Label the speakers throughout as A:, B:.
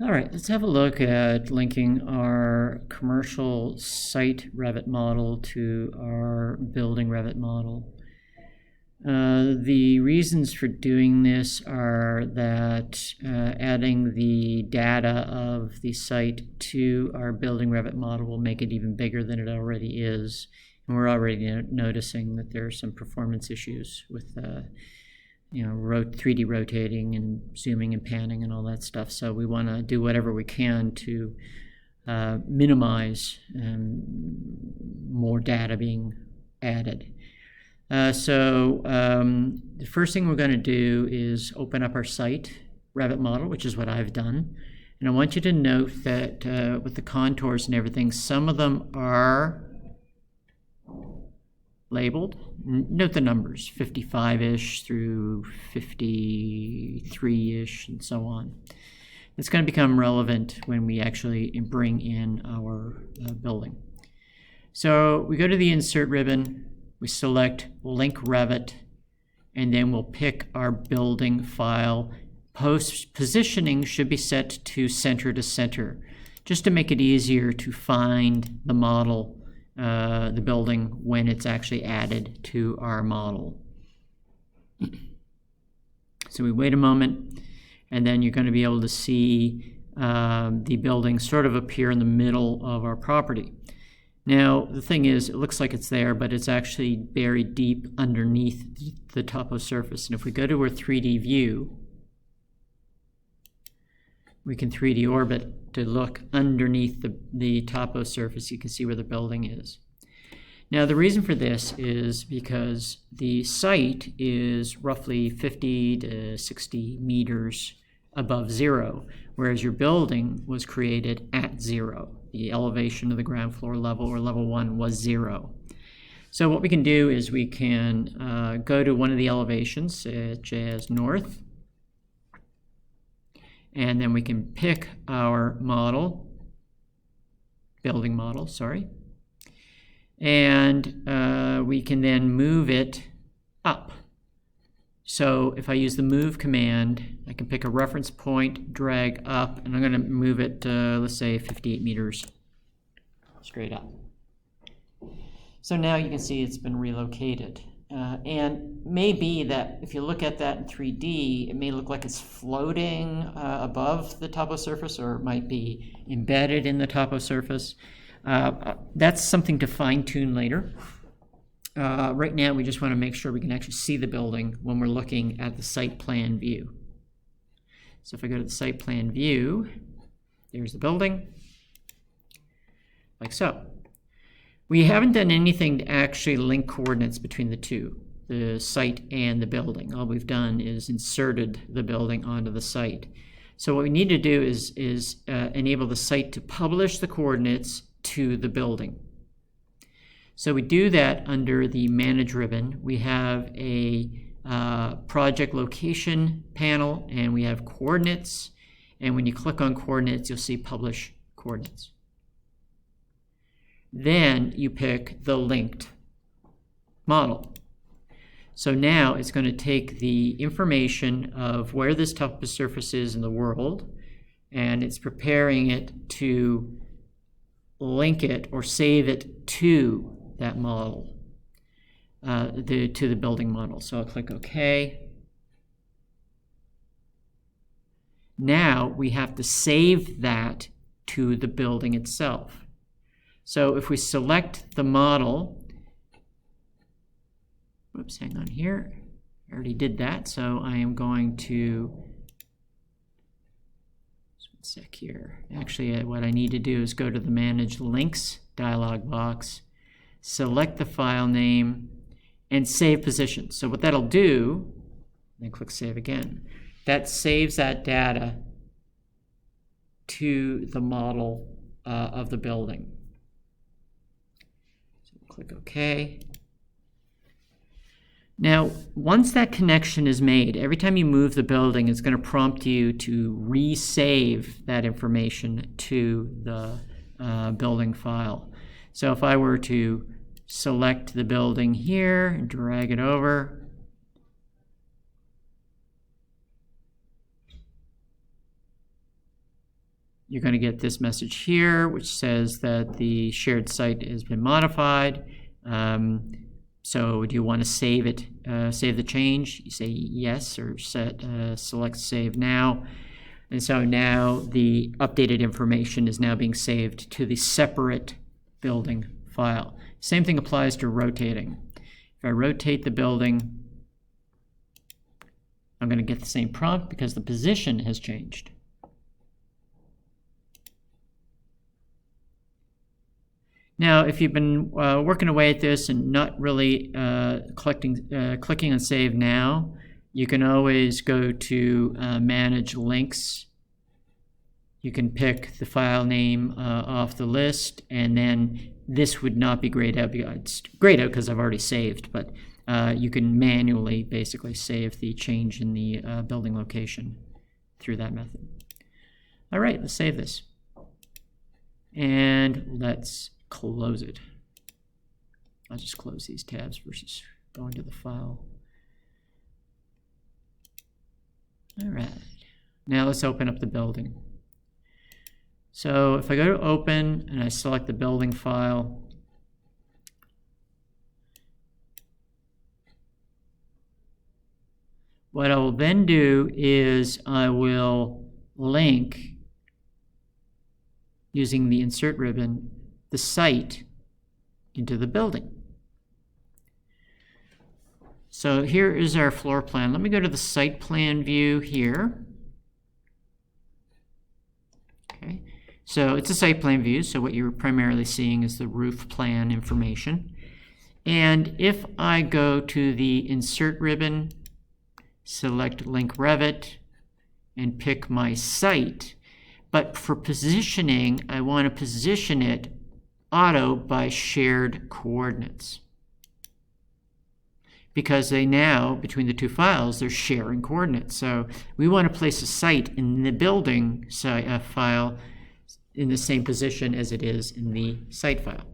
A: All right, let's have a look at linking our commercial site Revit model to our building Revit model. The reasons for doing this are that adding the data of the site to our building Revit model will make it even bigger than it already is. And we're already noticing that there are some performance issues with 3D rotating and zooming and panning and all that stuff. So we want to do whatever we can to minimize more data being added. The first thing we're going to do is open up our site Revit model, which is what I've done. And I want you to note that with the contours and everything, some of them are labeled. Note the numbers, 55-ish through 53-ish and so on. It's going to become relevant when we actually bring in our building. So we go to the Insert ribbon, we select Link Revit, and then we'll pick our building file. Positioning should be set to center, just to make it easier to find the model, the building, when it's actually added to our model. So we wait a moment, and then you're going to be able to see the building sort of appear in the middle of our property. Now, the thing is, it looks like it's there, but it's actually buried deep underneath the Toposurface. And if we go to our 3D view, we can 3D orbit to look underneath the Toposurface. You can see where the building is. Now, the reason for this is because the site is roughly 50 to 60 meters above zero, whereas your building was created at zero. The elevation of the ground floor level, or level 1, was 0. So what we can do is we can go to one of the elevations, such as north, and then we can pick our model, building model, sorry, and we can then move it up. So if I use the move command, I can pick a reference point, drag up, and I'm going to move it, let's say 58 meters straight up. So now you can see it's been relocated. And maybe that if you look at that in 3D, it may look like it's floating above the Toposurface, or it might be embedded in the Toposurface. That's something to fine-tune later. Right now, we just want to make sure we can actually see the building when we're looking at the site plan view. So if I go to the site plan view, there's the building, like so. We haven't done anything to actually link coordinates between the two, the site and the building. All we've done is inserted the building onto the site. So what we need to do is enable the site to publish the coordinates to the building. So we do that under the Manage ribbon. We have a project location panel, and we have coordinates. And when you click on coordinates, you'll see Publish Coordinates. Then you pick the linked model. So now it's going to take the information of where this Toposurface is in the world, and it's preparing it to link it or save it to that model, to the building model. So I'll click OK. Now we have to save that to the building itself. So if we select the model, whoops, hang on here. I already did that, so I am going to, just one sec here. Actually, what I need to do is go to the Manage Links dialog box, select the file name, and save position. So what that'll do, then click Save again, that saves that data to the model of the building. So click OK. Now, once that connection is made, every time you move the building, it's going to prompt you to resave that information to the building file. So if I were to select the building here and drag it over, you're going to get this message here, which says that the shared site has been modified. So do you want to save it, save the change? You say yes, or select Save Now. And so now the updated information is now being saved to the separate building file. Same thing applies to rotating. If I rotate the building, I'm going to get the same prompt because the position has changed. Now, if you've been working away at this and not really clicking on Save Now, you can always go to Manage Links. You can pick the file name off the list, and then this would not be grayed out. It's grayed out because I've already saved, but you can manually basically save the change in the building location through that method. All right, let's save this. And let's close it. I'll just close these tabs versus going to the file. All right, now let's open up the building. So if I go to Open and I select the building file, what I will then do is I will link, using the Insert ribbon, the site into the building. So here is our floor plan. Let me go to the site plan view here. Okay, so it's a site plan view, so what you're primarily seeing is the roof plan information. And if I go to the Insert ribbon, select Link Revit, and pick my site, but for positioning, I want to position it auto by shared coordinates, because they now, between the two files, they're sharing coordinates. So we want to place a site in the building file in the same position as it is in the site file,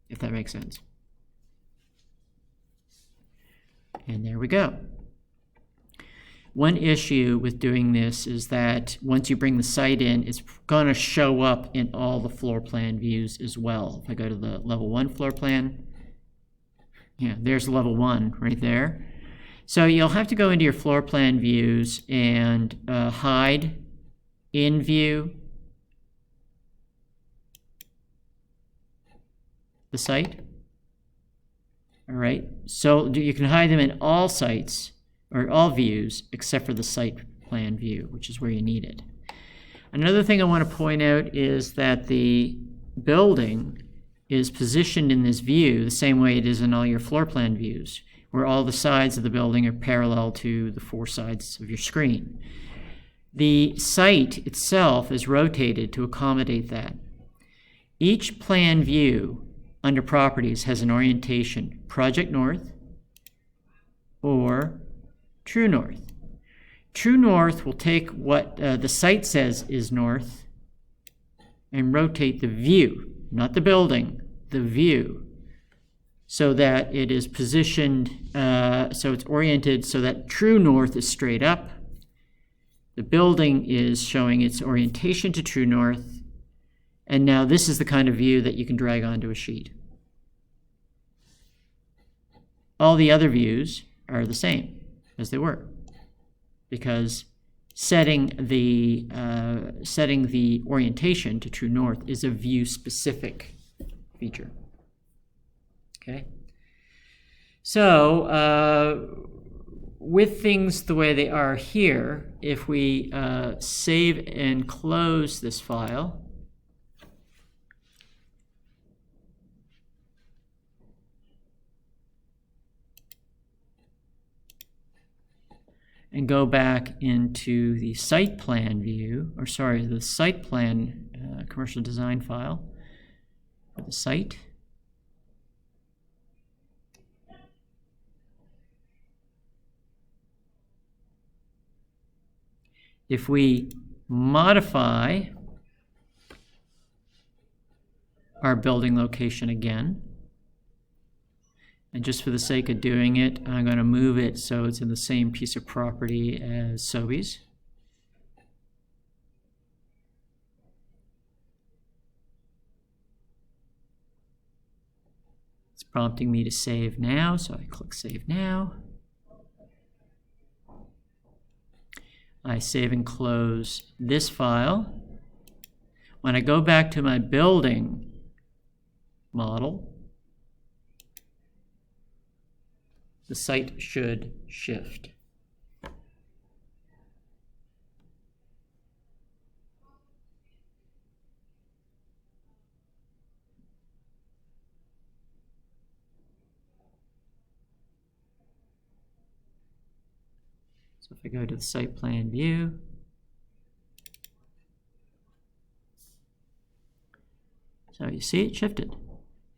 A: if that makes sense. And there we go. One issue with doing this is that once you bring the site in, it's going to show up in all the floor plan views as well. If I go to the level 1 floor plan, yeah, there's level 1 right there. So you'll have to go into your floor plan views and hide in view the site. All right, so you can hide them in all sites or all views except for the site plan view, which is where you need it. Another thing I want to point out is that the building is positioned in this view the same way it is in all your floor plan views, where all the sides of the building are parallel to the 4 sides of your screen. The site itself is rotated to accommodate that. Each plan view under Properties has an orientation, Project North or True North. True North will take what the site says is north and rotate the view, not the building, the view, so that it is positioned, so it's oriented so that true north is straight up. The building is showing its orientation to true north, and now this is the kind of view that you can drag onto a sheet. All the other views are the same as they were, because setting the orientation to true north is a view-specific feature. Okay, so with things the way they are here, if we save and close this file, and go back into the site plan view, or sorry, the site plan commercial design file for the site. If we modify our building location again, and just for the sake of doing it, I'm going to move it so it's in the same piece of property as Sobeys. prompting me to save now, so I click Save Now. I save and close this file. When I go back to my building model, the site should shift. So if I go to the site plan view, so you see it shifted.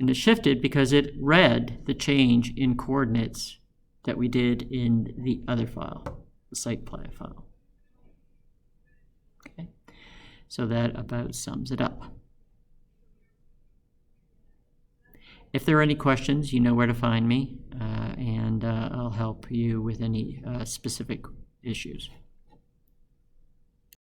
A: And it shifted because it read the change in coordinates that we did in the other file, the site plan file. Okay, so that about sums it up. If there are any questions, you know where to find me, and I'll help you with any specific issues.